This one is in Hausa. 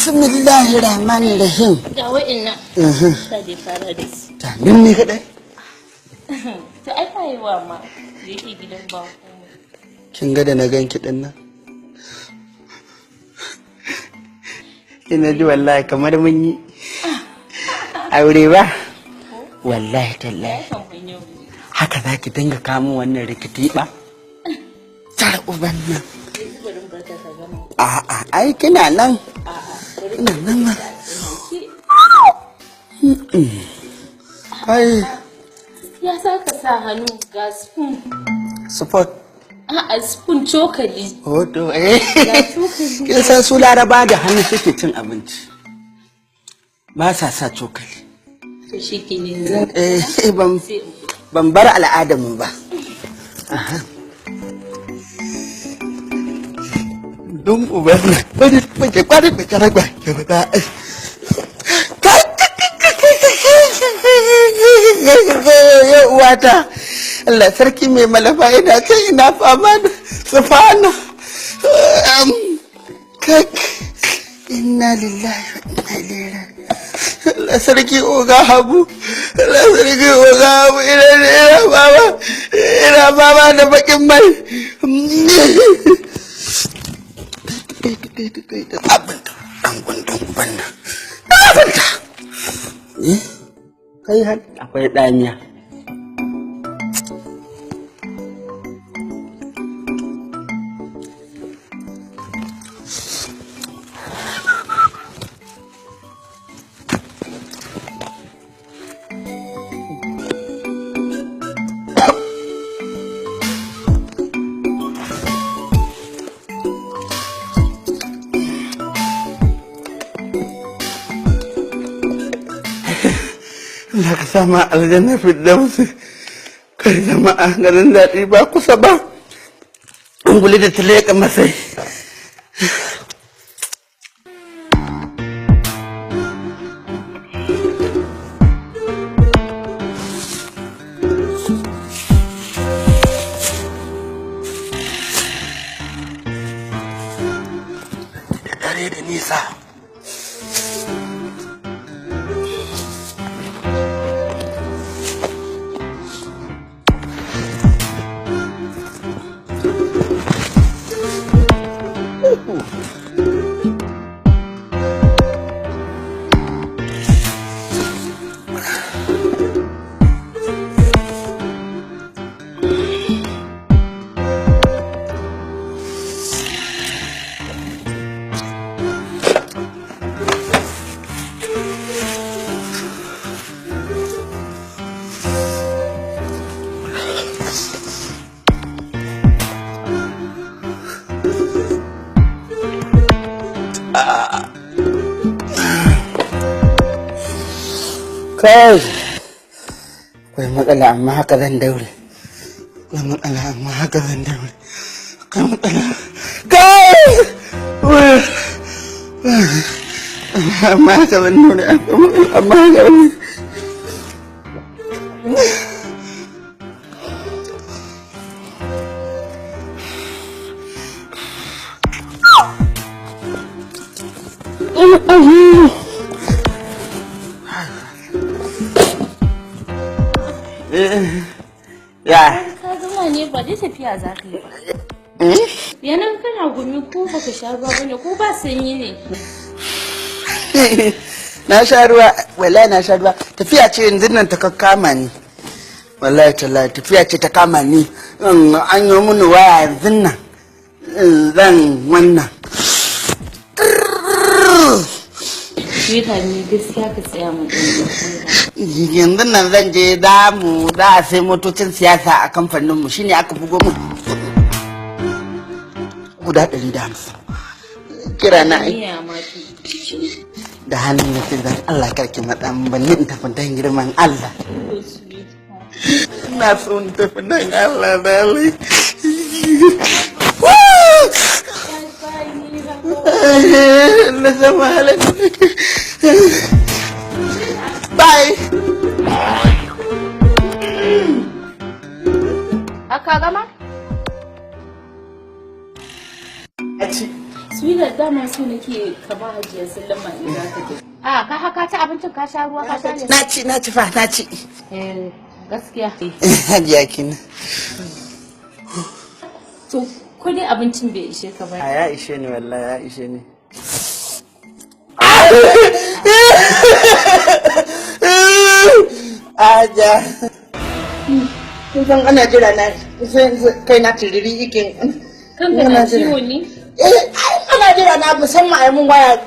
Bismillahirrahmanirrahim. Ga wa'innan. Ta dai fara da su. Ta nan ne kadai. To ai fayewa ma da yake gidan ba komai. Kin ga da na ganki din nan. Ina ji wallahi kamar mun yi aure ba. Wallahi tallahi. Haka zaki dinga kamun wannan rikiti ba. Tare uban nan. A'a, ai kina nan. Ina nan ma. Ai. Ya saka sa hannu ga spoon. Support. A'a, spoon cokali. Hoto Cokali. Kin san su Laraba da hannu suke cin abinci. Ba sa sa cokali. To shi ke ne. Ban bar al'adamu ba. Aha. Don uban nan bari baje kwarin da karagwa ke fita. Uwata Allah sarki mai malafa ina kai ina fama da sufana. Inna lillahi wa inna ilaihi raji'un. Allah sarki oga Habu. Allah sarki oga Habu ina baba da bakin mai. Abinda an gundun banna. Abinda. Kai har akwai danya. Allah ka sama aljanna firdausi kai jama'a garin daɗi ba kusa ba unguli da tileka masai da dare da nisa kai akwai matsala amma haka zan daure akwai matsala amma haka zan daure akwai matsala kai amma haka zan daure akwai matsala amma haka zan ya Ka gama ne ba dai tafiya za ka yi ba. Yanan kana gumi ko baka sha ruwa bane ko ba sanyi ne. na sha ruwa wallahi na sha ruwa tafiya ce yanzu nan ta kama ni wallahi tallahi tafiya ce ta kama ni an yi mini waya yanzu nan zan wannan Sweetheart ne gaskiya ka tsaya mu yanzu nan zan je za a sai motocin siyasa a kamfaninmu shine aka bugo mu guda 150 kira na da hannun ya fi zan Allah karki maɗan banni in tafi don girman Allah na so in tafi don Allah da Allah na zama halin bye aka gama? Sweetheart dama su nake kama Hajiya Sallama in za ka je. A ka haka ci abincin ka sha ruwa ka sha ne. Na ci fa na ci. Gaskiya. Hajiya kin. To ko dai abincin bai ishe ka ba. Ya ishe ni wallahi ya ishe ni. Aja. Kun san ana jira na kai na tiriri ikin. Kanka na ciwo ne? Ana jira na musamman a yi mun waya